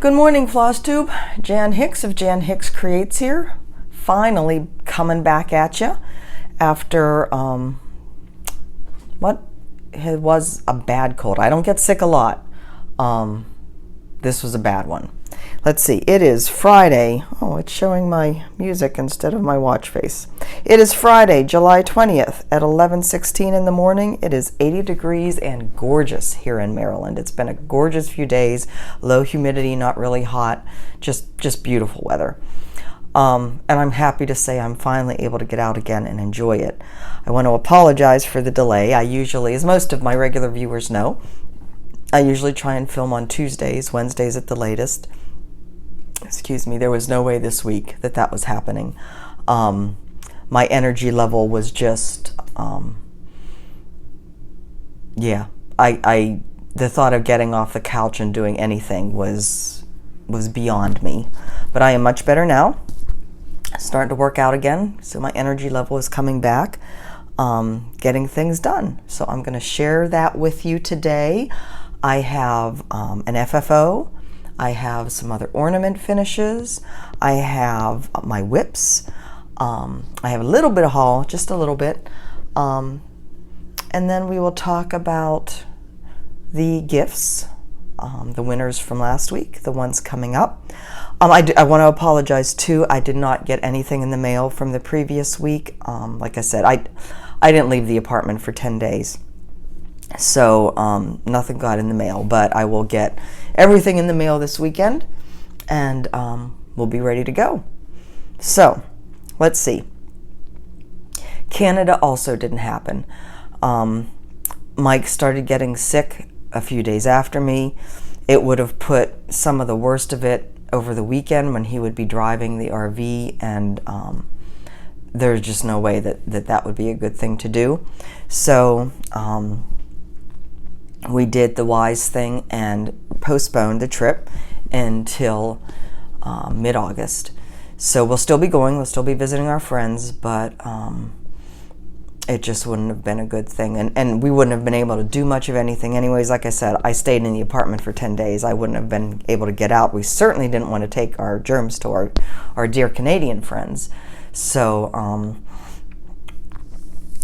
Good morning, Flosstube. Jan Hicks of Jan Hicks Creates here. Finally coming back at you after what it was a bad cold. I don't get sick a lot. This was a bad one. Let's see. It is Friday. Oh, it's showing my music instead of my watch face. It is Friday, July 20th at 11:16 in the morning. It is 80 degrees and gorgeous here in Maryland. It's been a gorgeous few days. Low humidity, not really hot. Just beautiful weather. And I'm happy to say I'm finally able to get out again and enjoy it. I want to apologize for the delay. I usually, as most of my regular viewers know, I usually try and film on Tuesdays, Wednesdays at the latest. Excuse me, there was no way this week that was happening. My energy level was just, the thought of getting off the couch and doing anything was beyond me. But I am much better now. Starting to work out again, so my energy level is coming back, getting things done. So I'm going to share that with you today. I have an FFO. I have some other ornament finishes. I have my whips. I have a little bit of haul, just a little bit. And then we will talk about the gifts, the winners from last week, the ones coming up. I want to apologize too. I did not get anything in the mail from the previous week. Like I said, I didn't leave the apartment for 10 days. So nothing got in the mail, but I will get everything in the mail this weekend, and we'll be ready to go. So let's see. Canada also didn't happen. Mike started getting sick a few days after me. It would have put some of the worst of it over the weekend when he would be driving the RV, and there's just no way that would be a good thing to do. So we did the wise thing and postponed the trip until mid-August. So we'll still be going, we'll still be visiting our friends, but it just wouldn't have been a good thing. And we wouldn't have been able to do much of anything anyways. Like I said, I stayed in the apartment for 10 days. I wouldn't have been able to get out. We certainly didn't want to take our germs to our dear Canadian friends. So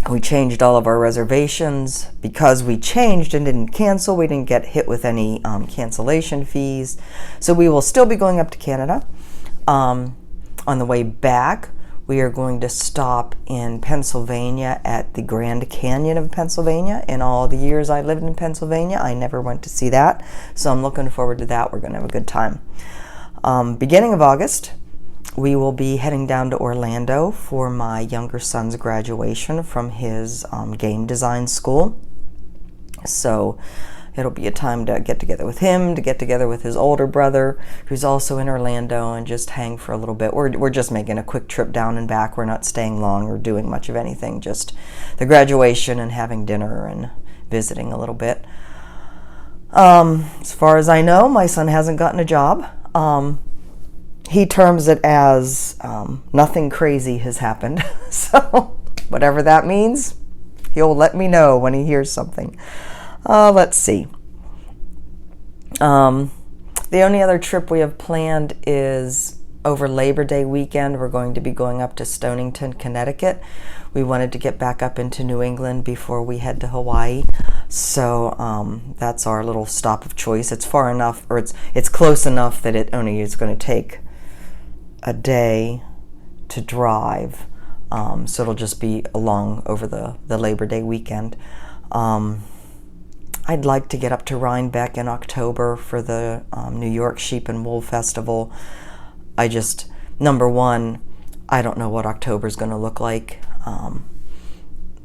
we changed all of our reservations. Because we changed and didn't cancel, we didn't get hit with any cancellation fees. So we will still be going up to Canada. On the way back, we are going to stop in Pennsylvania at the Grand Canyon of Pennsylvania. In all the years I lived in Pennsylvania, I never went to see that. So I'm looking forward to that. We're going to have a good time. Beginning of August, we will be heading down to Orlando for my younger son's graduation from his game design school. So it'll be a time to get together with him, to get together with his older brother, who's also in Orlando, and just hang for a little bit. We're just making a quick trip down and back. We're not staying long or doing much of anything, just the graduation and having dinner and visiting a little bit. As far as I know, my son hasn't gotten a job. He terms it as nothing crazy has happened. So whatever that means, he'll let me know when he hears something. Let's see. The only other trip we have planned is over Labor Day weekend. We're going to be going up to Stonington, Connecticut. We wanted to get back up into New England before we head to Hawaii. So that's our little stop of choice. It's far enough, or it's close enough that it only is going to take a day to drive. So it'll just be along over the Labor Day weekend. I'd like to get up to Rhinebeck in October for the New York Sheep and Wool Festival. Number one, I don't know what October's going to look like.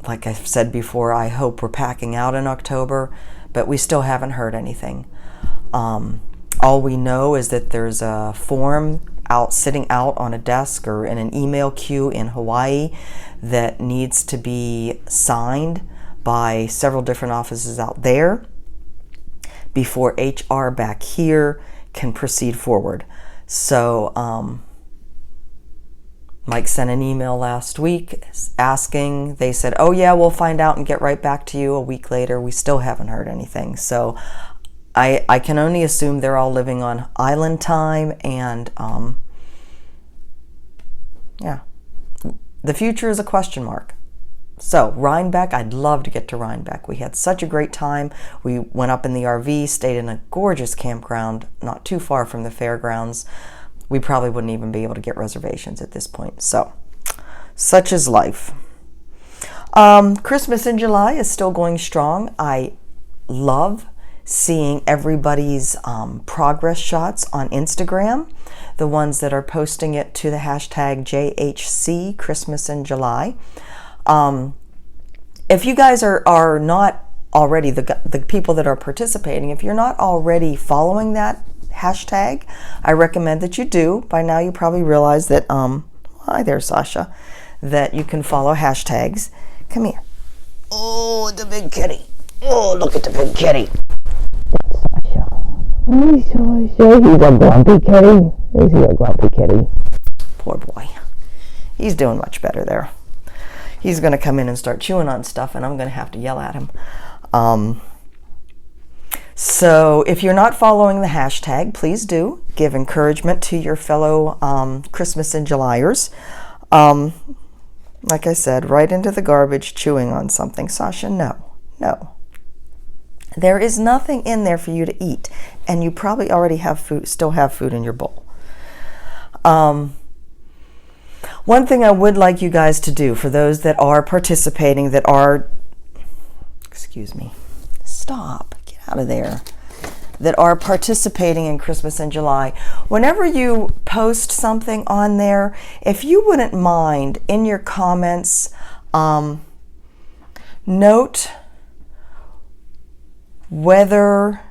Like I've said before, I hope we're packing out in October, but we still haven't heard anything. All we know is that there's a form sitting out on a desk or in an email queue in Hawaii that needs to be signed by several different offices out there before HR back here can proceed forward. So Mike sent an email last week asking. They said, oh yeah, we'll find out and get right back to you. A week later, we still haven't heard anything. So I can only assume they're all living on island time, and yeah, the future is a question mark. So Rhinebeck, I'd love to get to Rhinebeck. We had such a great time. We went up in the RV, stayed in a gorgeous campground not too far from the fairgrounds. We probably wouldn't even be able to get reservations at this point. So such is life. Christmas in July is still going strong. I love seeing everybody's progress shots on Instagram, the ones that are posting it to the hashtag JHC Christmas in July. If you guys are not already, the people that are participating, if you're not already following that hashtag, I recommend that you do. By now you probably realize that, hi there, Sasha, that you can follow hashtags. Come here. Oh, the big kitty. Oh, look at the big kitty. That's Sasha. Hi, Sasha. He's a grumpy kitty. Is he a grumpy kitty? Poor boy. He's doing much better there. He's going to come in and start chewing on stuff, and I'm going to have to yell at him. So if you're not following the hashtag, please do. Give encouragement to your fellow Christmas in Julyers. Like I said, right into the garbage chewing on something. Sasha, no. There is nothing in there for you to eat, and you probably already have food, still have food in your bowl. One thing I would like you guys to do, for those that are participating, that are, excuse me, stop, get out of there, that are participating in Christmas in July, whenever you post something on there, if you wouldn't mind, in your comments, note whether,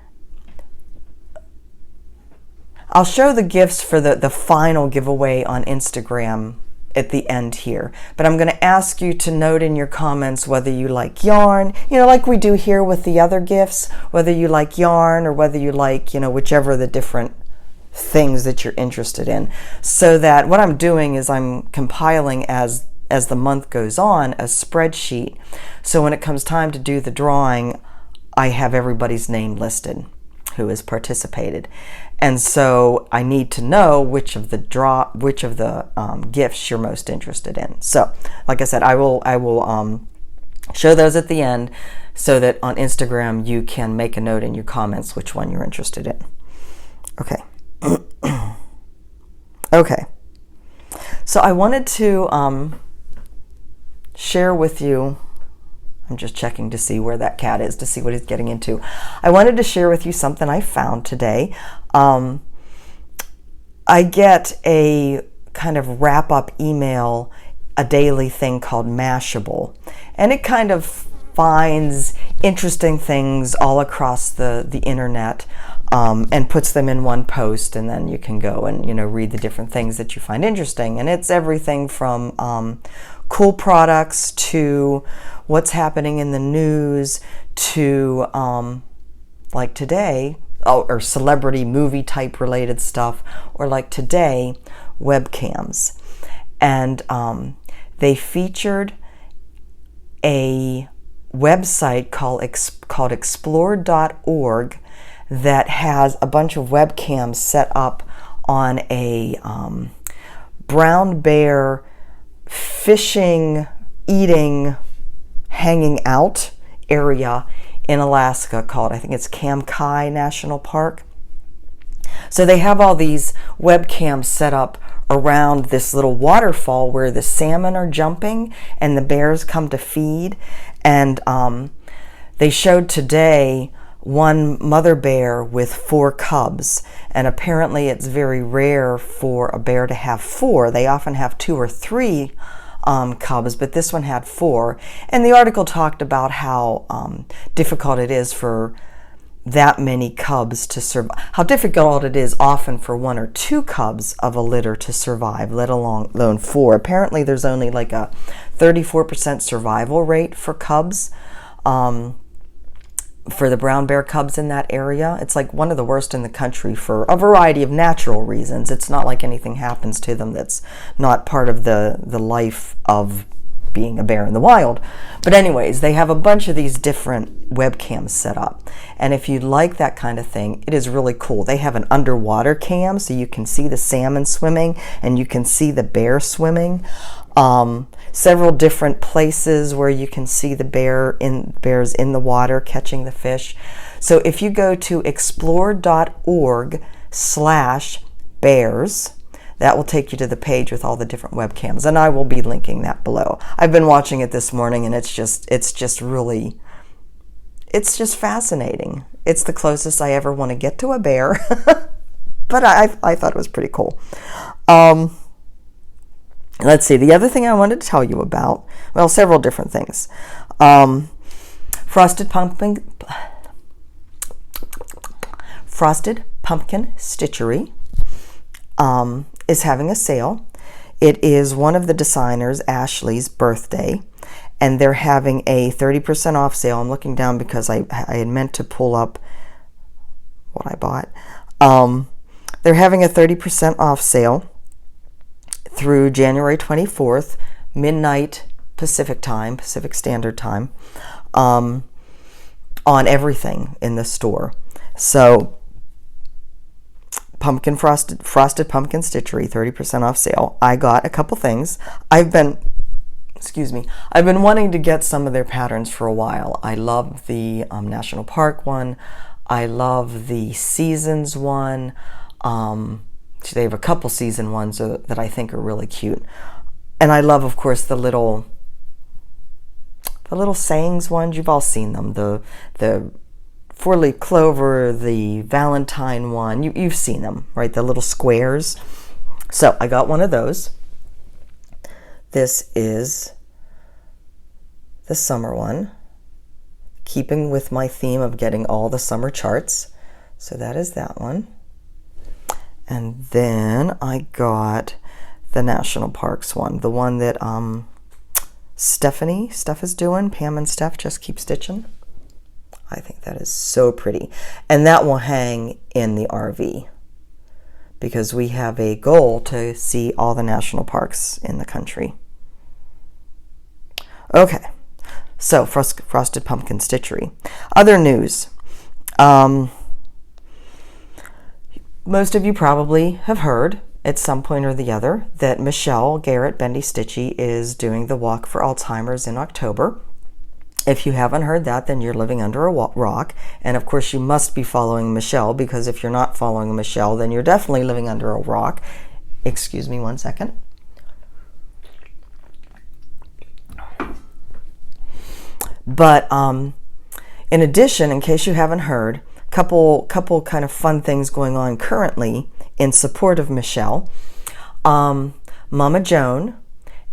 I'll show the gifts for the final giveaway on Instagram at the end here, but I'm going to ask you to note in your comments whether you like yarn, like we do here with the other gifts, whether you like yarn or whether you like, whichever the different things that you're interested in. So that what I'm doing is I'm compiling as the month goes on a spreadsheet, so when it comes time to do the drawing, I have everybody's name listed who has participated. And so I need to know which of the gifts you're most interested in. So, like I said, I will show those at the end, so that on Instagram you can make a note in your comments which one you're interested in. Okay. Okay. So I wanted to share with you. I'm just checking to see where that cat is, to see what he's getting into. I wanted to share with you something I found today. I get a kind of wrap-up email, a daily thing called Mashable, and it kind of finds interesting things all across the internet, and puts them in one post, and then you can go and read the different things that you find interesting. And it's everything from cool products to what's happening in the news to like today, or celebrity movie type related stuff, or like today, webcams. And they featured a website called explore.org that has a bunch of webcams set up on a brown bear fishing, eating, hanging out area in Alaska called, I think it's Kamkai National Park. So they have all these webcams set up around this little waterfall where the salmon are jumping and the bears come to feed. And they showed today one mother bear with 4 cubs, and apparently it's very rare for a bear to have 4. They often have 2 or 3 cubs, but this one had 4. And the article talked about how difficult it is for that many cubs to survive, how difficult it is often for 1 or 2 cubs of a litter to survive, let alone 4. Apparently there's only like a 34% survival rate for cubs, for the brown bear cubs in that area. It's like one of the worst in the country for a variety of natural reasons. It's not like anything happens to them that's not part of the life of being a bear in the wild. But anyways, they have a bunch of these different webcams set up. And if you like that kind of thing, it is really cool. They have an underwater cam, so you can see the salmon swimming and you can see the bear swimming. Several different places where you can see the bears in the water catching the fish. So if you go to explore.org/bears, that will take you to the page with all the different webcams, and I will be linking that below. I've been watching it this morning, and it's just fascinating. It's the closest I ever want to get to a bear, but I thought it was pretty cool. Let's see, the other thing I wanted to tell you about, well, several different things. Frosted Pumpkin Stitchery is having a sale. It is one of the designers, Ashley's birthday, and they're having a 30% off sale. I'm looking down because I had meant to pull up what I bought. They're having a 30% off sale through January 24th, midnight Pacific Standard Time, on everything in the store. So Frosted Pumpkin Stitchery, 30% off sale. I got a couple things. I've been wanting to get some of their patterns for a while. I love the National Park one. I love the Seasons one. They have a couple season ones that I think are really cute. And I love, of course, the little sayings ones. You've all seen them. The four-leaf clover, the Valentine one. You've seen them, right? The little squares. So I got one of those. This is the summer one, keeping with my theme of getting all the summer charts. So that is that one. And then I got the National Parks one, the one that Steph is doing. Pam and Steph just keep stitching. I think that is so pretty. And that will hang in the RV because we have a goal to see all the national parks in the country. Okay, so Frosted Pumpkin Stitchery. Other news. Most of you probably have heard at some point or the other that Michelle Garrett Bendy Stitchy is doing the Walk for Alzheimer's in October. If you haven't heard that, then you're living under a rock. And of course, you must be following Michelle, because if you're not following Michelle, then you're definitely living under a rock. Excuse me one second. But in addition, in case you haven't heard, couple kind of fun things going on currently in support of Michelle. Mama Joan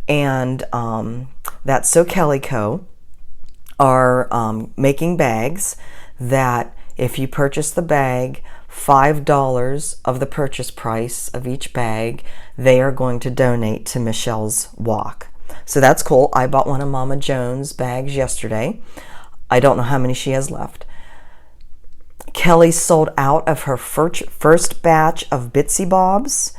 and That's So Calico are making bags that if you purchase the bag, $5 of the purchase price of each bag, they are going to donate to Michelle's walk. So that's cool. I bought one of Mama Joan's bags yesterday. I don't know how many she has left. Kelly sold out of her first batch of Bitsy Bobs.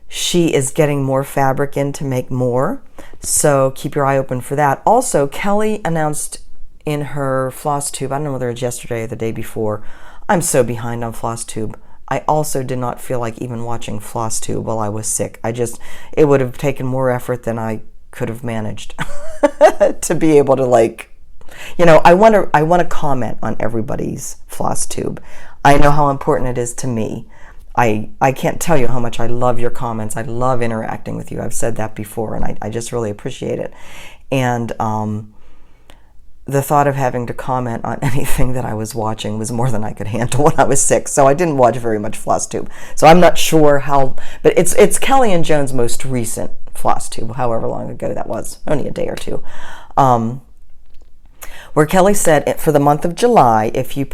She is getting more fabric in to make more, so keep your eye open for that. Also, Kelly announced in her Flosstube, I don't know whether it was yesterday or the day before, I'm so behind on Flosstube. I also did not feel like even watching Flosstube while I was sick. It would have taken more effort than I could have managed to be able to, like, you know, I want to comment on everybody's Flosstube. I know how important it is to me. I can't tell you how much I love your comments. I love interacting with you. I've said that before, and I just really appreciate it. And the thought of having to comment on anything that I was watching was more than I could handle when I was sick. So I didn't watch very much Flosstube. So I'm not sure how, but it's Kelly and Joan's most recent Flosstube, however long ago that was, only a day or two. Where Kelly said for the month of July, if you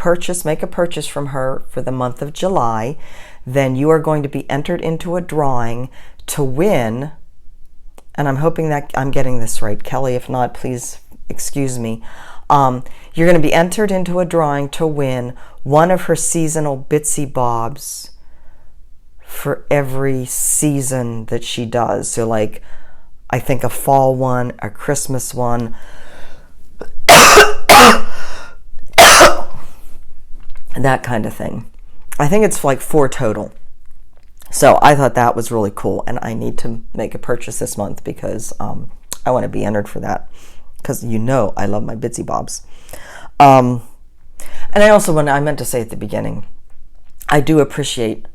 make a purchase from her for the month of July, then you are going to be entered into a drawing to win, and I'm hoping that I'm getting this right. Kelly, if not, please excuse me. You're going to be entered into a drawing to win one of her seasonal Bitsy Bobs for every season that she does. So, like, I think a fall one, a Christmas one, that kind of thing. I think it's like 4 total. So I thought that was really cool, and I need to make a purchase this month because I want to be entered for that, because you know I love my Bitsy Bobs. And I meant to say at the beginning, I do appreciate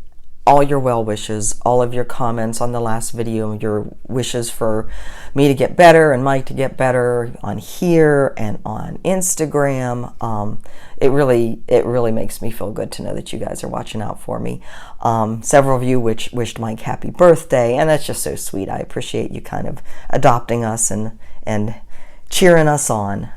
all your well wishes, all of your comments on the last video, your wishes for me to get better and Mike to get better on here and on Instagram. It really makes me feel good to know that you guys are watching out for me. Several of you wished Mike happy birthday, and that's just so sweet. I appreciate you kind of adopting us and cheering us on.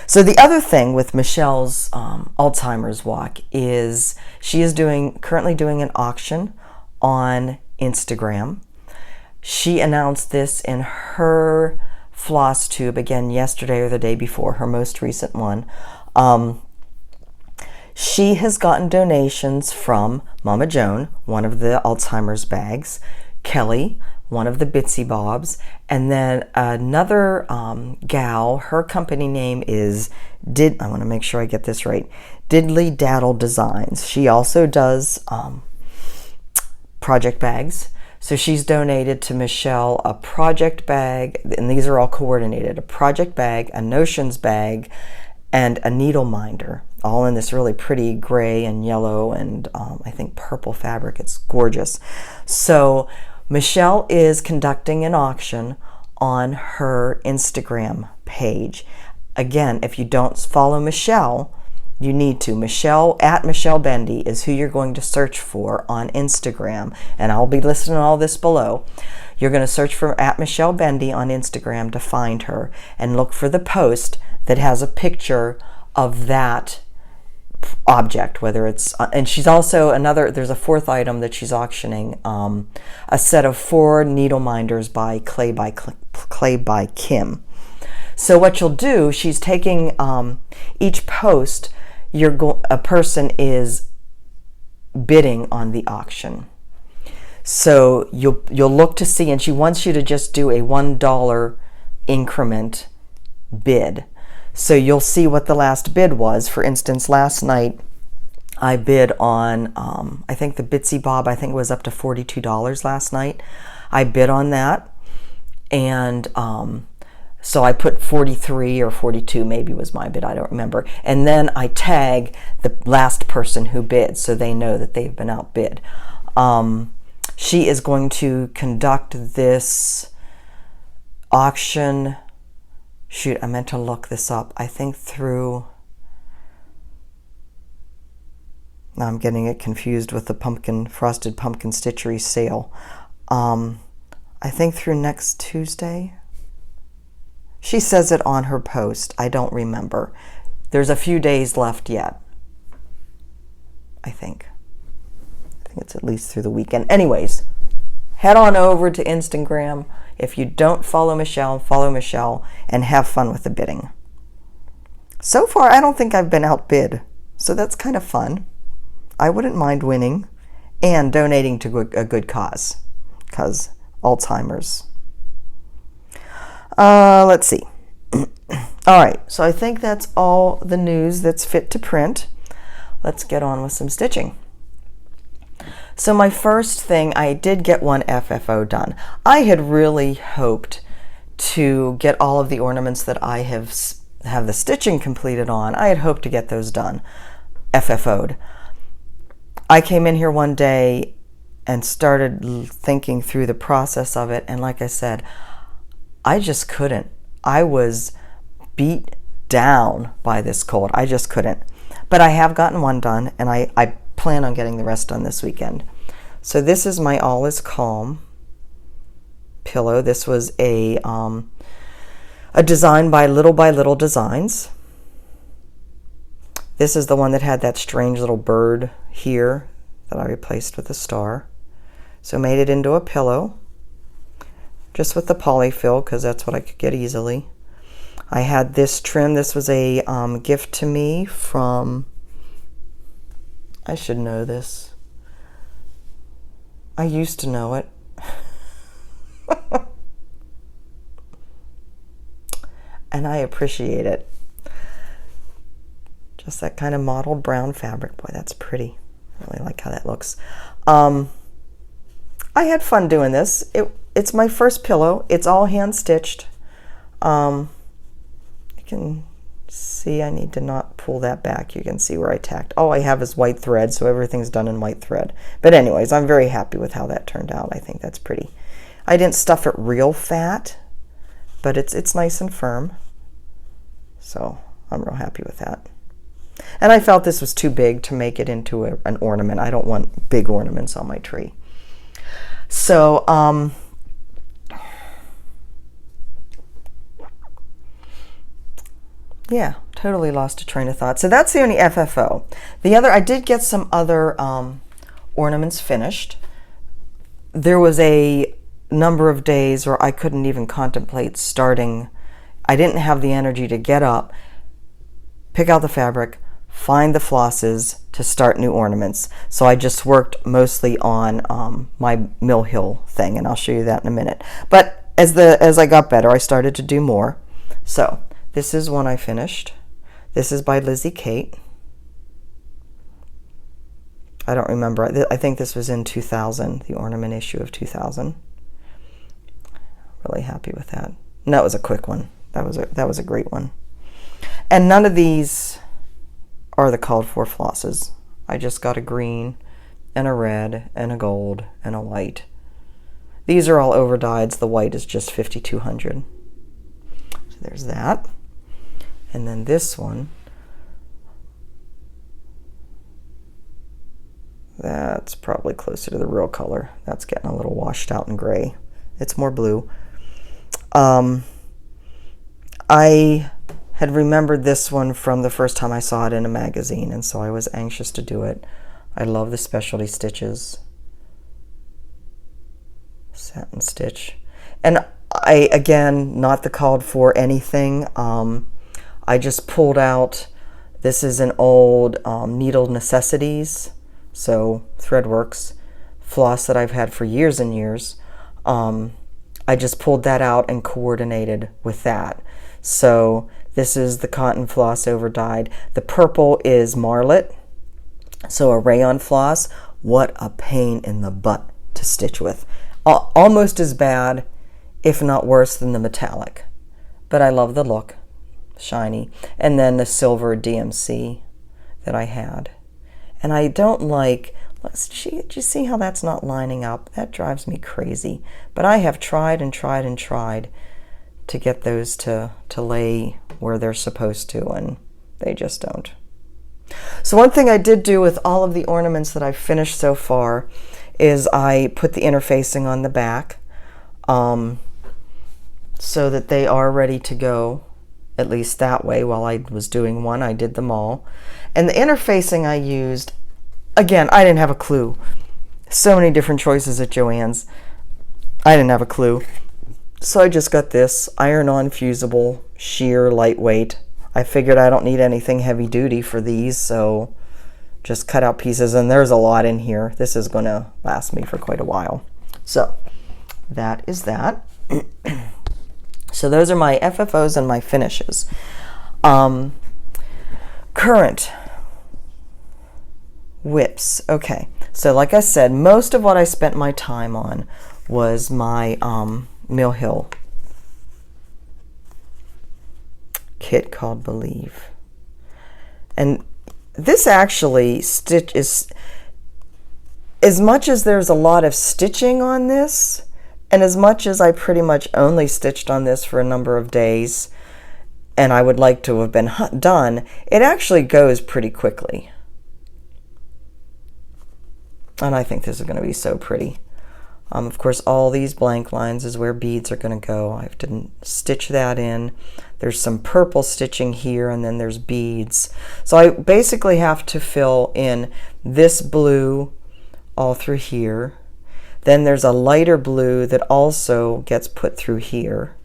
So the other thing with Michelle's Alzheimer's walk is she is currently doing an auction on Instagram. She announced this in her Flosstube, again, yesterday or the day before, her most recent one. She has gotten donations from Mama Joan, one of the Alzheimer's bags, Kelly, one of the Bitsy Bobs, and then another gal, her company name is I want to make sure I get this right, Diddly Daddle Designs. She also does project bags. So she's donated to Michelle a project bag, and these are all coordinated, a project bag, a notions bag, and a needle minder, all in this really pretty gray and yellow and I think purple fabric. It's gorgeous. So Michelle is conducting an auction on her Instagram page. Again, if you don't follow Michelle, you need to. Michelle Bendy is who you're going to search for on Instagram, and I'll be listing all this below. You're going to search for Michelle Bendy on Instagram to find her, and look for the post that has a picture of that object, whether it's and she's also there's a 4th item that she's auctioning, a set of 4 needle minders by Clay by Kim. So what you'll do, she's taking each post, a person is bidding on the auction. So you'll look to see, and she wants you to just do a $1 increment bid. So you'll see what the last bid was. For instance, last night I bid on, I think the Bitsy Bob, I think it was up to $42 last night. I bid on that, and so I put 43 or 42 maybe was my bid, I don't remember. And then I tag the last person who bid so they know that they've been outbid. She is going to conduct this auction. Shoot, I meant to look this up. I think through... Now I'm getting it confused with the frosted pumpkin stitchery sale. I think through next Tuesday. She says it on her post. I don't remember. There's a few days left yet. I think it's at least through the weekend. Anyways, head on over to Instagram. If you don't follow Michelle, and have fun with the bidding. So far, I don't think I've been outbid, so that's kind of fun. I wouldn't mind winning and donating to a good cause, because Alzheimer's. Let's see. All right, so I think that's all the news that's fit to print. Let's get on with some stitching. So my first thing, I did get one FFO done. I had really hoped to get all of the ornaments that I have the stitching completed on. I had hoped to get those done, FFO'd. I came in here one day and started thinking through the process of it, and like I said, I just couldn't. I was beat down by this cold. I just couldn't. But I have gotten one done, and I plan on getting the rest done this weekend. So this is my All Is Calm pillow. This was a design by Little Designs. This is the one that had that strange little bird here that I replaced with a star. So made it into a pillow, just with the polyfill, because that's what I could get easily. I had this trim. This was a gift to me from, I should know this. I used to know it. And I appreciate it. Just that kind of mottled brown fabric. Boy, that's pretty. I really like how that looks. I had fun doing this. It's my first pillow. It's all hand stitched. You can see I need to not pull that back. You can see where I tacked. All I have is white thread, so everything's done in white thread. But anyways, I'm very happy with how that turned out. I think that's pretty. I didn't stuff it real fat, but it's nice and firm. So I'm real happy with that. And I felt this was too big to make it into an ornament. I don't want big ornaments on my tree. So, yeah, totally lost a train of thought. So that's the only FFO. The other, I did get some other ornaments finished. There was a number of days where I couldn't even contemplate starting. I didn't have the energy to get up, pick out the fabric, find the flosses to start new ornaments. So I just worked mostly on my Mill Hill thing, and I'll show you that in a minute. But as I got better, I started to do more. So this is one I finished. This is by Lizzie Kate. I don't remember. I think this was in 2000, the ornament issue of 2000. Really happy with that. And that was a quick one. That was a great one. And none of these are the called for flosses. I just got a green and a red and a gold and a white. These are all overdyeds. The white is just 5200. So there's that. And then this one, that's probably closer to the real color. That's getting a little washed out and gray. It's more blue. I had remembered this one from the first time I saw it in a magazine, and so I was anxious to do it. I love the specialty stitches. Satin stitch. And I, again, not the called for anything. I just pulled out, this is an old Needle Necessities, so Threadworks floss that I've had for years and years. I just pulled that out and coordinated with that. So this is the cotton floss overdyed. The purple is Marlet, so a rayon floss. What a pain in the butt to stitch with. Almost as bad, if not worse, than the metallic. But I love the look, shiny. And then the silver DMC that I had. And I don't like, do you see how that's not lining up? That drives me crazy. But I have tried and tried and tried to get those to lay where they're supposed to, and they just don't. So one thing I did do with all of the ornaments that I've finished so far is I put the interfacing on the back so that they are ready to go, at least that way. While I was doing one, I did them all. And the interfacing I used, again, I didn't have a clue. So many different choices at Joann's. I didn't have a clue. So I just got this iron-on fusible, sheer, lightweight. I figured I don't need anything heavy duty for these, so just cut out pieces, and there's a lot in here. This is going to last me for quite a while. So that is that. So those are my FFOs and my finishes. Current whips. Okay, so like I said, most of what I spent my time on was my Mill Hill kit called Believe. And this actually is, as much as there's a lot of stitching on this, and as much as I pretty much only stitched on this for a number of days, and I would like to have been done, it actually goes pretty quickly. And I think this is going to be so pretty. Of course, all these blank lines is where beads are going to go. I have to stitch that in. There's some purple stitching here, and then there's beads. So I basically have to fill in this blue all through here. Then there's a lighter blue that also gets put through here.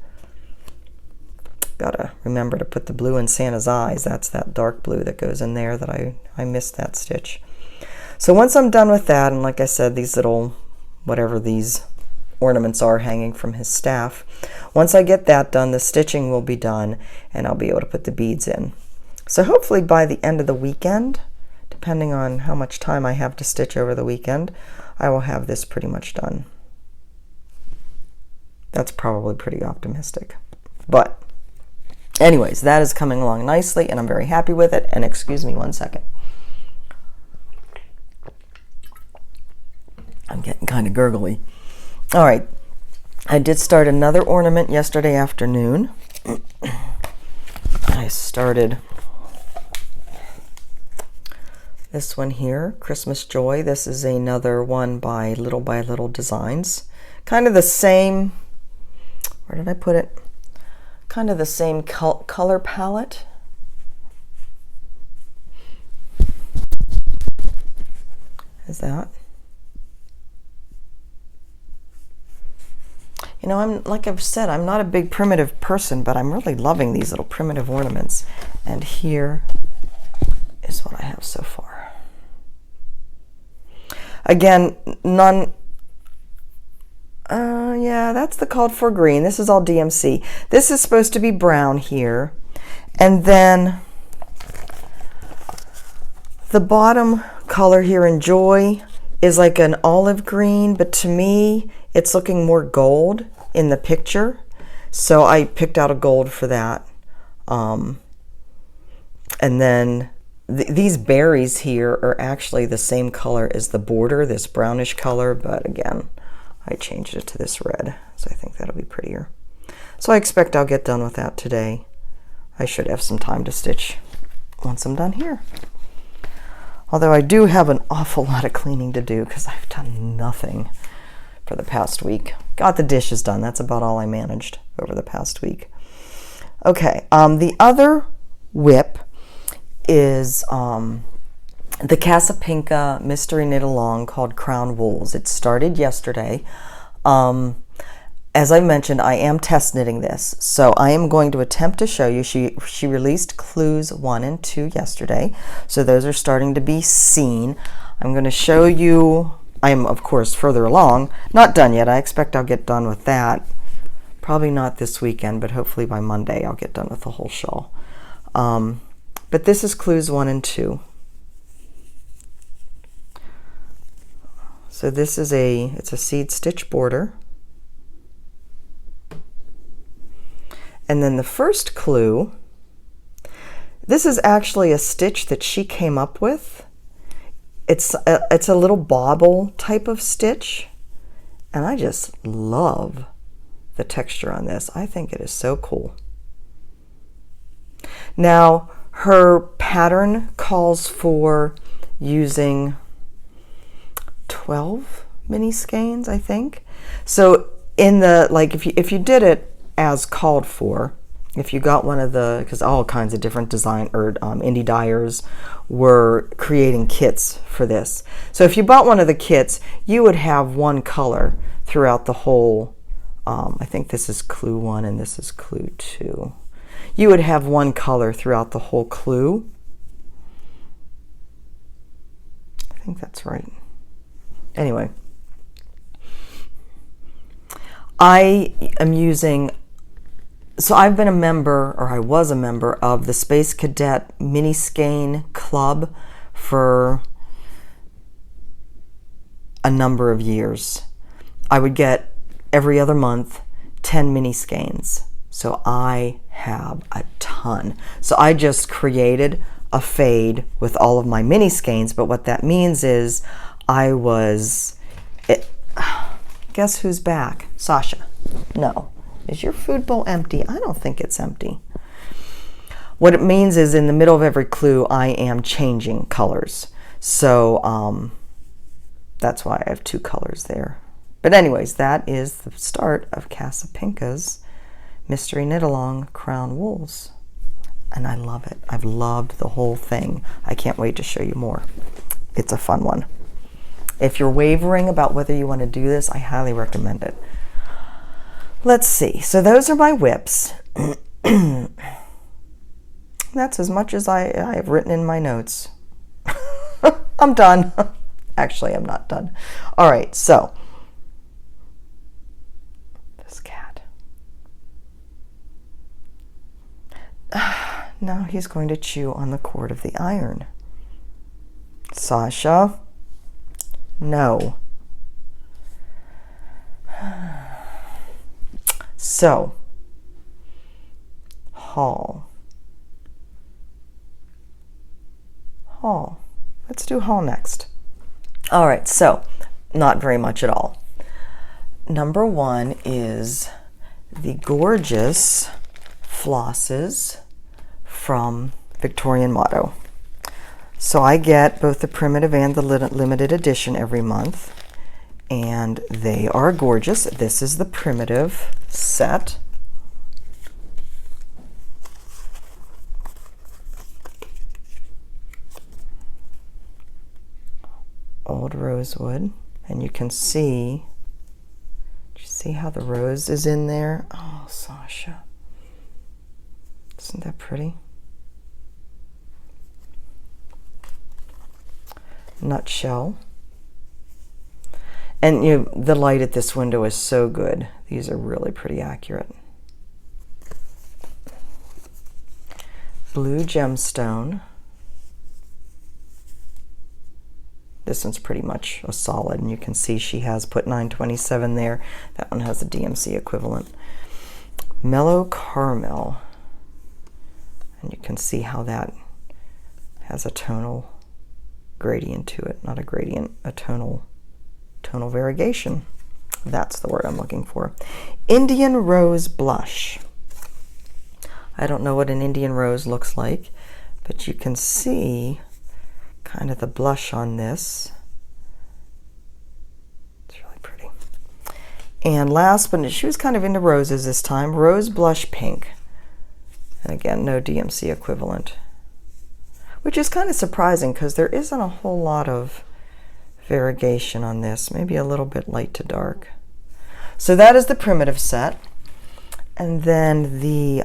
Gotta remember to put the blue in Santa's eyes. That's that dark blue that goes in there that I missed that stitch. So once I'm done with that, and like I said, these little, whatever these ornaments are hanging from his staff. Once I get that done, the stitching will be done, and I'll be able to put the beads in. So hopefully by the end of the weekend, depending on how much time I have to stitch over the weekend, I will have this pretty much done. That's probably pretty optimistic. But anyways, that is coming along nicely, and I'm very happy with it. And excuse me one second. I'm getting kind of gurgly. All right, I did start another ornament yesterday afternoon. I started this one here, Christmas Joy. This is another one by Little Designs. Kind of the same, where did I put it? Kind of the same color palette. Is that? You know, like I've said, I'm not a big primitive person, but I'm really loving these little primitive ornaments. And here is what I have so far. Again, yeah, that's the called for green. This is all DMC. This is supposed to be brown here. And then the bottom color here in Joy is like an olive green, but to me, it's looking more gold in the picture. So I picked out a gold for that. And then these berries here are actually the same color as the border, this brownish color, but again, I changed it to this red, so I think that'll be prettier. So I expect I'll get done with that today. I should have some time to stitch once I'm done here. Although I do have an awful lot of cleaning to do because I've done nothing for the past week. Got the dishes done. That's about all I managed over the past week. Okay, the other whip is the Casapinka Mystery Knit Along called Crown Wools. It started yesterday. As I mentioned, I am test knitting this, so I am going to attempt to show you. She released clues 1 and 2 yesterday, so those are starting to be seen. I'm going to show you. I am, of course, further along. Not done yet. I expect I'll get done with that. Probably not this weekend, but hopefully by Monday I'll get done with the whole shawl. But this is clues 1 and 2. So this is it's a seed stitch border. And then the first clue, this is actually a stitch that she came up with. It's a little bobble type of stitch, and I just love the texture on this. I think it is so cool. Now, her pattern calls for using 12 mini skeins, I think. So in the, like, if you did it as called for, if you got one of the, because all kinds of different design or indie dyers were creating kits for this. So if you bought one of the kits, you would have one color throughout the whole, I think this is clue 1 and this is clue 2. You would have one color throughout the whole clue. I think that's right. Anyway, I am using, so I've been a member, or I was a member of the Space Cadet Mini Skein Club for a number of years. I would get every other month 10 mini skeins. So I have a ton. So I just created a fade with all of my mini skeins, but what that means is guess who's back? Sasha. No. Is your food bowl empty? I don't think it's empty. What it means is in the middle of every clue, I am changing colors. So that's why I have 2 colors there. But anyways, that is the start of Casapinka's Mystery Knit Along Crown Wools. And I love it. I've loved the whole thing. I can't wait to show you more. It's a fun one. If you're wavering about whether you want to do this, I highly recommend it. Let's see. So those are my whips. That's as much as I have written in my notes. I'm done. Actually, I'm not done. All right, so Now he's going to chew on the cord of the iron. Sasha, no. So, Hall. Hall. Let's do Hall next. All right, so not very much at all. Number 1 is the gorgeous flosses from Victorian Motto. So I get both the primitive and the limited edition every month, and they are gorgeous. This is the primitive set. Old rosewood, and you can see, do you see how the rose is in there? Oh, Sasha, isn't that pretty? Nutshell. And the light at this window is so good. These are really pretty accurate. Blue gemstone. This one's pretty much a solid, and you can see she has put 927 there. That one has a DMC equivalent. Mellow caramel. And you can see how that has a tonal gradient to it. Not a gradient, a tonal variegation. That's the word I'm looking for. Indian Rose Blush. I don't know what an Indian rose looks like, but you can see kind of the blush on this. It's really pretty. And last, but she was kind of into roses this time, Rose Blush Pink. And again, no DMC equivalent, which is kind of surprising because there isn't a whole lot of variegation on this, maybe a little bit light to dark. So that is the primitive set. And then the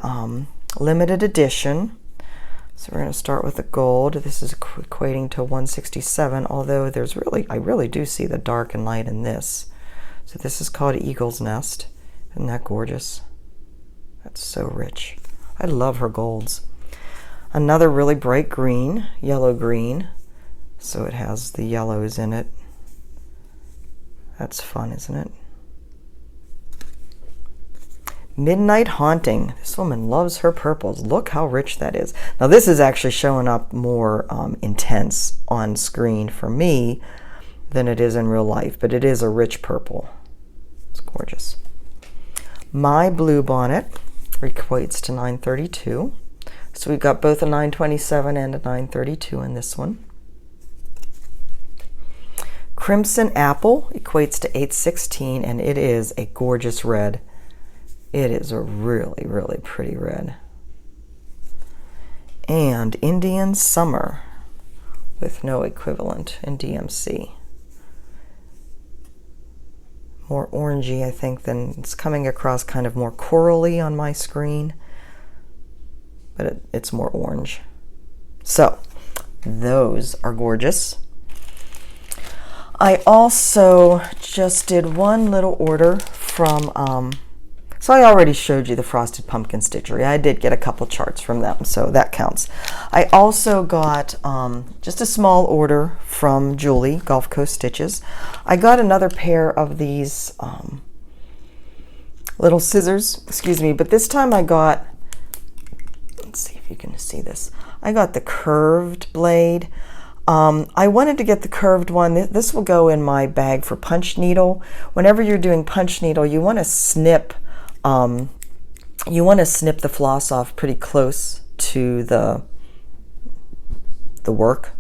limited edition. So we're going to start with the gold. This is equating to 167, although I really do see the dark and light in this. So this is called Eagle's Nest. Isn't that gorgeous? That's so rich. I love her golds. Another really bright green, yellow green. So it has the yellows in it. That's fun, isn't it? Midnight Haunting. This woman loves her purples. Look how rich that is. Now this is actually showing up more intense on screen for me than it is in real life, but it is a rich purple. It's gorgeous. My Blue Bonnet equates to 932. So we've got both a 927 and a 932 in this one. Crimson Apple equates to 816, and it is a gorgeous red. It is a really, really pretty red. And Indian Summer with no equivalent in DMC. More orangey, I think, than it's coming across kind of more corally on my screen, but it's more orange. So those are gorgeous. I also just did one little order from, so I already showed you the Frosted Pumpkin Stitchery. I did get a couple charts from them, so that counts. I also got just a small order from Julie, Gulf Coast Stitches. I got another pair of these little scissors, excuse me, but this time I got, let's see if you can see this. I got the curved blade. I wanted to get the curved one. This will go in my bag for punch needle. Whenever you're doing punch needle, you want to snip the floss off pretty close to the work.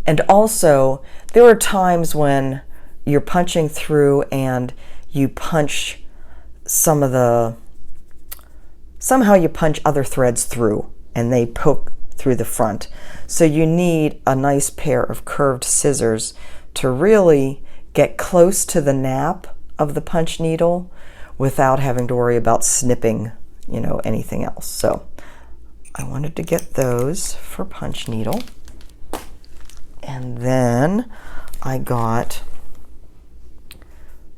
And also, there are times when you're punching through and you punch somehow you punch other threads through and they poke through the front. So you need a nice pair of curved scissors to really get close to the nap of the punch needle without having to worry about snipping, anything else. So I wanted to get those for punch needle. And then I got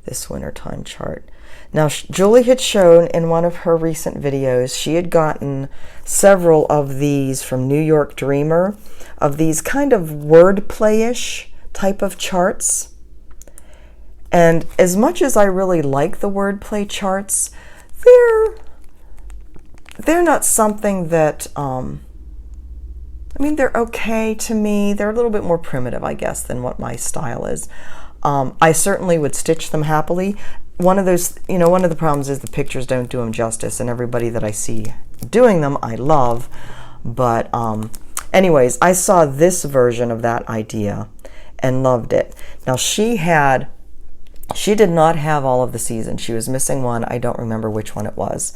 this wintertime chart. Now, Julie had shown in one of her recent videos, she had gotten several of these from New York Dreamer, of these kind of wordplay-ish type of charts. And as much as I really like the wordplay charts, they're not something that, I mean, they're okay to me. They're a little bit more primitive, I guess, than what my style is. I certainly would stitch them happily. One of those, you know, one of the problems is the pictures don't do them justice, and everybody that I see doing them, I love. But anyways, I saw this version of that idea and loved it. Now, she did not have all of the seasons. She was missing one. I don't remember which one it was.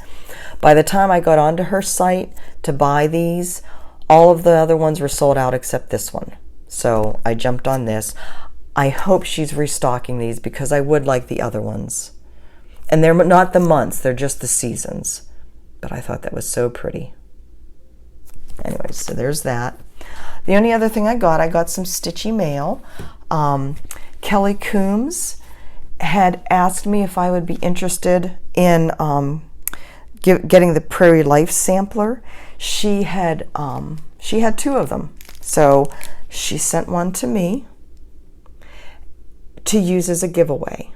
By the time I got onto her site to buy these, all of the other ones were sold out except this one. So I jumped on this. I hope she's restocking these because I would like the other ones. And they're not the months, they're just the seasons. But I thought that was so pretty. Anyways, so there's that. The only other thing I got some stitchy mail. Kelly Coombs had asked me if I would be interested in getting the Prairie Life sampler. She had 2 of them. So she sent one to me to use as a giveaway.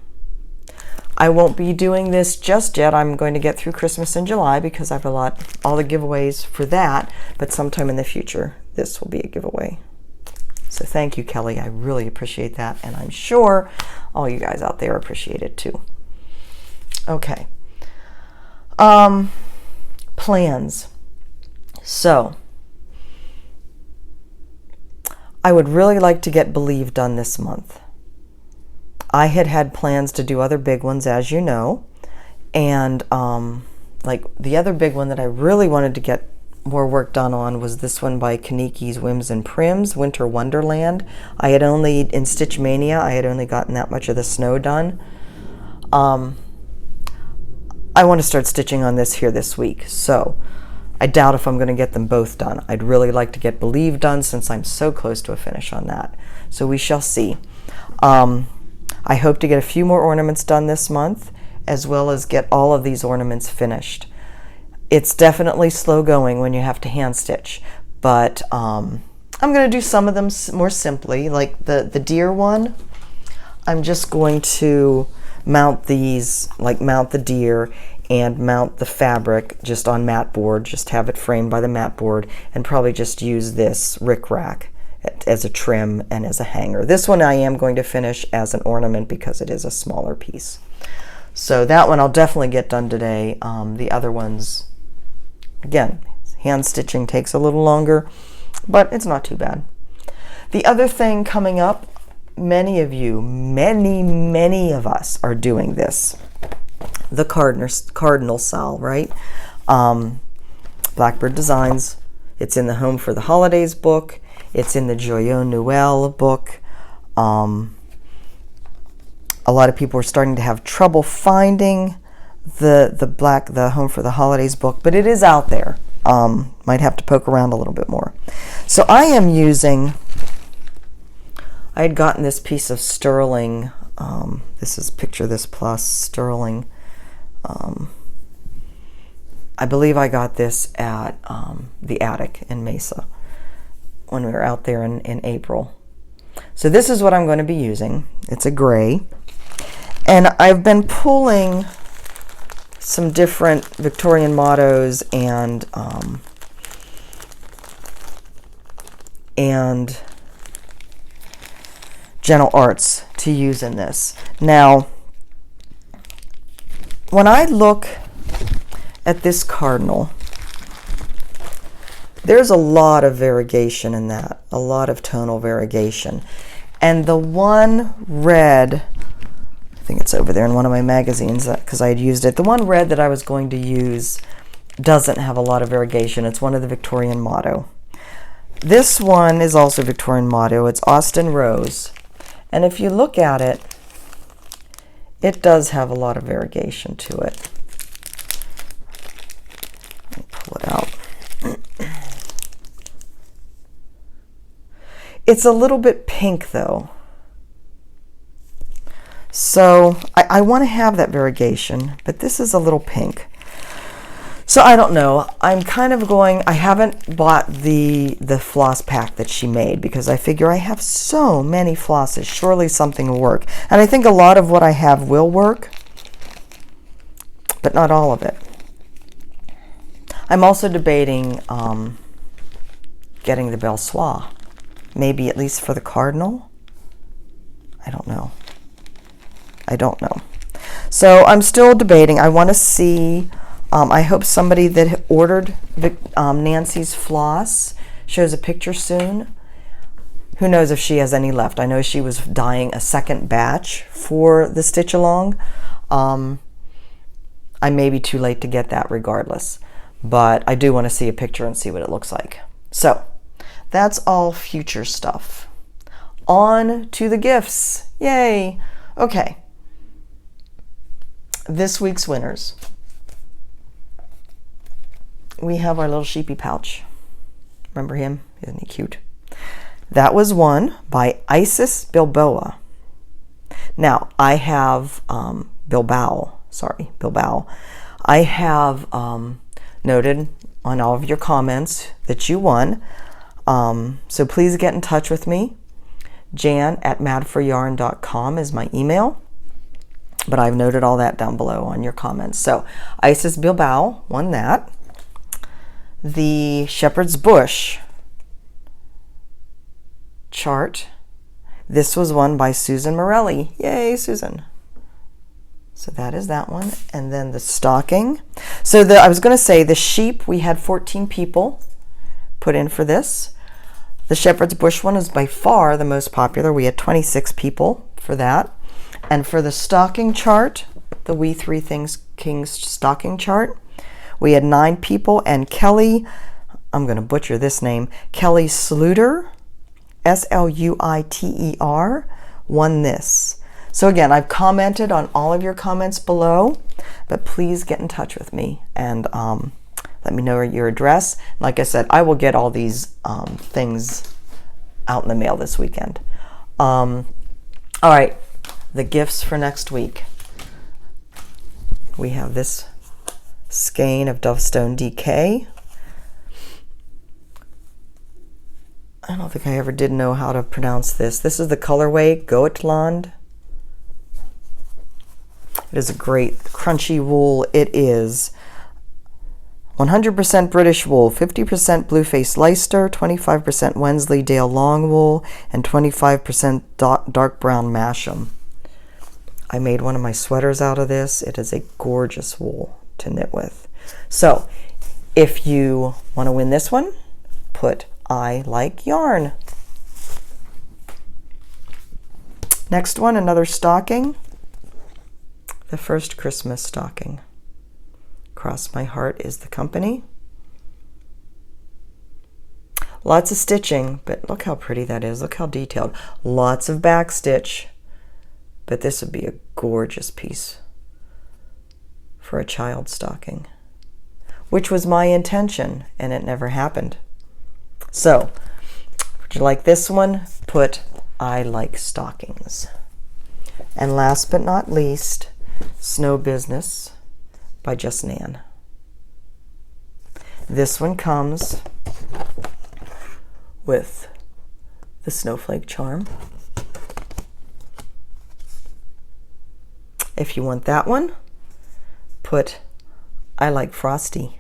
I won't be doing this just yet. I'm going to get through Christmas in July because I have all the giveaways for that, but sometime in the future this will be a giveaway. So thank you, Kelly. I really appreciate that, and I'm sure all you guys out there appreciate it too. Okay. Plans. So I would really like to get Believe done this month. I had plans to do other big ones, as you know, and like the other big one that I really wanted to get more work done on was this one by Kaniki's Whims and Prims, Winter Wonderland. In Stitch Mania, I had only gotten that much of the snow done. I want to start stitching on this here this week, so I doubt if I'm going to get them both done. I'd really like to get Believe done since I'm so close to a finish on that. So we shall see. I hope to get a few more ornaments done this month, as well as get all of these ornaments finished. It's definitely slow going when you have to hand stitch, but I'm going to do some of them more simply. Like the deer one, I'm just going to mount these, like mount the deer and mount the fabric just on mat board, just have it framed by the mat board, and probably just use this rickrack as a trim and as a hanger. This one I am going to finish as an ornament because it is a smaller piece. So that one I'll definitely get done today. The other ones, again, hand stitching takes a little longer, but it's not too bad. The other thing coming up, many of you, many of us are doing this. The Cardinal Sal, right? Blackbird Designs. It's in the Home for the Holidays book. It's in the Joyeux Noël book. A lot of people are starting to have trouble finding the Home for the Holidays book, but it is out there. Might have to poke around a little bit more. So I am using, I had gotten this piece of sterling, this is Picture This Plus sterling. I believe I got this at the Attic in Mesa when we were out there in April. So this is what I'm going to be using. It's a gray. And I've been pulling some different Victorian mottos and Gentle Arts to use in this. Now, when I look at this cardinal, there's a lot of variegation in that, a lot of tonal variegation. And the one red, I think it's over there in one of my magazines because I had used it, the one red that I was going to use doesn't have a lot of variegation. It's one of the Victorian motto. This one is also Victorian motto. It's Austin Rose. And if you look at it, it does have a lot of variegation to it. Let me pull it out. It's a little bit pink though. So I want to have that variegation, but this is a little pink. So I don't know. I'm kind of going, I haven't bought the floss pack that she made because I figure I have so many flosses. Surely something will work. And I think a lot of what I have will work, but not all of it. I'm also debating getting the Belle Soie. Maybe at least for the cardinal. I don't know. I don't know. So I'm still debating. I want to see... I hope somebody that ordered Nancy's floss shows a picture soon. Who knows if she has any left. I know she was dyeing a second batch for the Stitch Along. I may be too late to get that regardless. But I do want to see a picture and see what it looks like. So that's all future stuff. On to the gifts. Yay. Okay. This week's winners. We have our little sheepy pouch. Remember him? Isn't he cute? That was won by Isis Bilboa. Now, I have Bilbao. I have noted on all of your comments that you won. So please get in touch with me. Jan@madforyarn.com is my email. But I've noted all that down below on your comments. So Isis Bilbao won that. The Shepherd's Bush chart. This was won by Susan Morelli. Yay, Susan. So that is that one. And then the stocking. So I was going to say the sheep, we had 14 people put in for this. The Shepherd's Bush one is by far the most popular. We had 26 people for that. And for the stocking chart, the We Three Kings stocking chart, we had 9 people, and Kelly, I'm going to butcher this name, Kelly Sluiter, Sluiter, won this. So again, I've commented on all of your comments below, but please get in touch with me and let me know your address. Like I said, I will get all these things out in the mail this weekend. All right, the gifts for next week. We have this skein of Dovestone DK. I don't think I ever did know how to pronounce this. This is the colorway Goatland. It is a great crunchy wool. It is 100% British wool, 50% Blueface Leicester, 25% Wensleydale long wool, and 25% dark brown Masham. I made one of my sweaters out of this. It is a gorgeous wool to knit with. So if you want to win this one, put I like yarn. Next one, another stocking. The first Christmas stocking. Cross My Heart is the company. Lots of stitching, but look how pretty that is. Look how detailed. Lots of back stitch, but this would be a gorgeous piece for a child stocking, which was my intention, and it never happened. So, would you like this one? Put I like stockings. And last but not least, Snow Business by Just Nan. This one comes with the snowflake charm. If you want that one, put I like Frosty.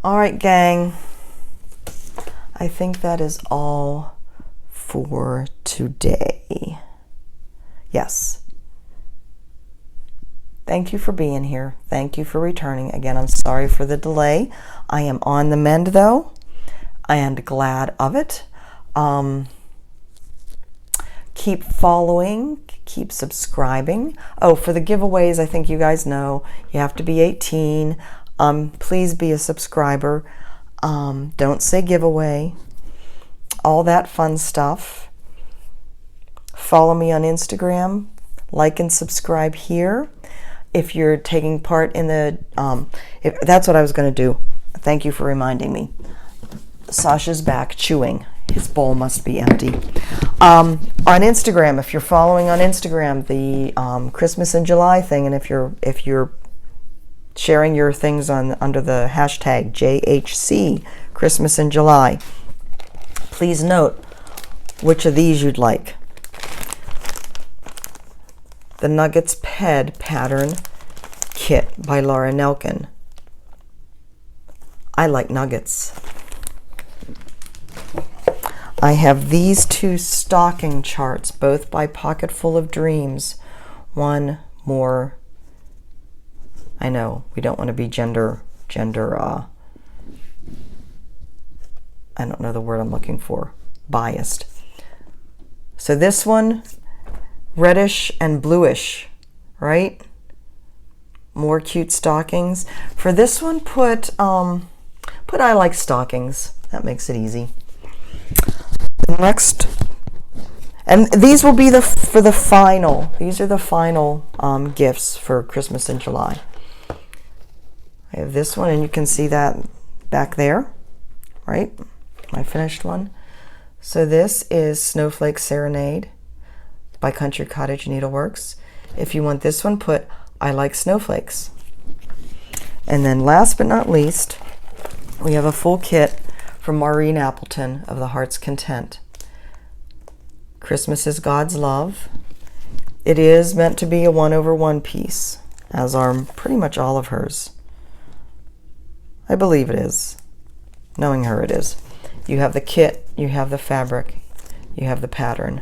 All right, gang. I think that is all for today. Yes. Thank you for being here. Thank you for returning. Again, I'm sorry for the delay. I am on the mend, though, and glad of it. Keep following, keep subscribing. Oh, for the giveaways, I think you guys know you have to be 18. Please be a subscriber. Don't say giveaway. All that fun stuff. Follow me on Instagram. Like and subscribe here. If you're taking part in the, that's what I was going to do. Thank you for reminding me. Sasha's back chewing. His bowl must be empty. On Instagram, if you're following on Instagram, the Christmas in July thing, and if you're sharing your things under the hashtag JHC Christmas in July, please note which of these you'd like. The Nuggets Ped Pattern Kit by Laura Nelkin. I like nuggets. I have these two stocking charts, both by Pocketful of Dreams. One more, I know we don't want to be gender, I don't know the word I'm looking for, biased. So this one, reddish and bluish, right? More cute stockings. For this one, put I like stockings. That makes it easy. Next, and these will be for the final. These are the final gifts for Christmas in July. I have this one, and you can see that back there, right? My finished one. So this is Snowflake Serenade by Country Cottage Needleworks. If you want this one, put I like snowflakes. And then last but not least, we have a full kit from Maureen Appleton of the Heart's Content. Christmas is God's Love. It is meant to be a 1/1 piece, as are pretty much all of hers. I believe it is. Knowing her, it is. You have the kit, you have the fabric, you have the pattern.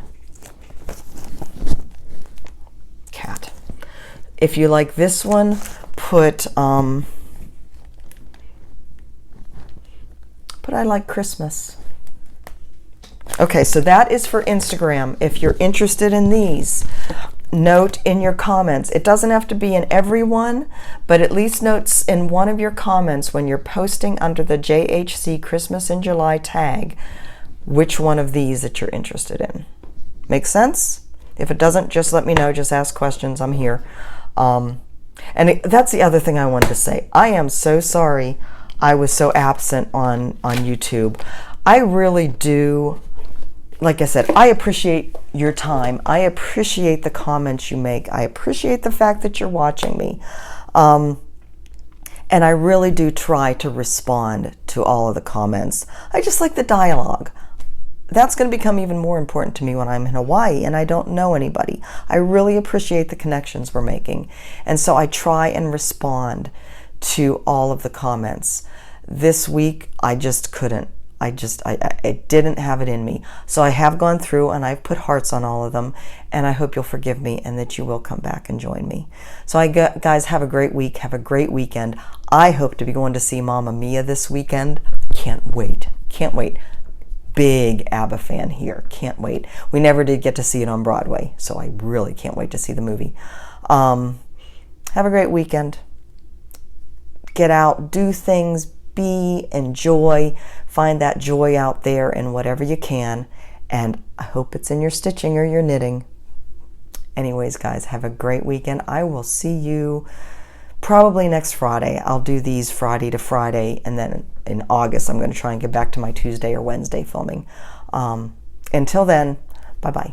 Cat. If you like this one, put I like Christmas. Okay, so that is for Instagram. If you're interested in these, note in your comments. It doesn't have to be in every one, but at least notes in one of your comments when you're posting under the JHC Christmas in July tag which one of these that you're interested in. Make sense? If it doesn't, just let me know. Just ask questions. I'm here. That's the other thing I wanted to say. I am so sorry I was so absent on YouTube. I really do. Like I said, I appreciate your time. I appreciate the comments you make. I appreciate the fact that you're watching me. And I really do try to respond to all of the comments. I just like the dialogue. That's going to become even more important to me when I'm in Hawaii and I don't know anybody. I really appreciate the connections we're making. And so I try and respond to all of the comments. This week, I just couldn't. I didn't have it in me. So I have gone through and I've put hearts on all of them, and I hope you'll forgive me and that you will come back and join me. So guys, have a great week. Have a great weekend. I hope to be going to see Mamma Mia this weekend. Can't wait. Can't wait. Big ABBA fan here. Can't wait. We never did get to see it on Broadway, so I really can't wait to see the movie. Have a great weekend. Get out, do things, enjoy, find that joy out there in whatever you can, and I hope it's in your stitching or your knitting. Anyways, guys, have a great weekend. I will see you probably next Friday. I'll do these Friday to Friday, and then in August I'm going to try and get back to my Tuesday or Wednesday filming. Until then, bye-bye.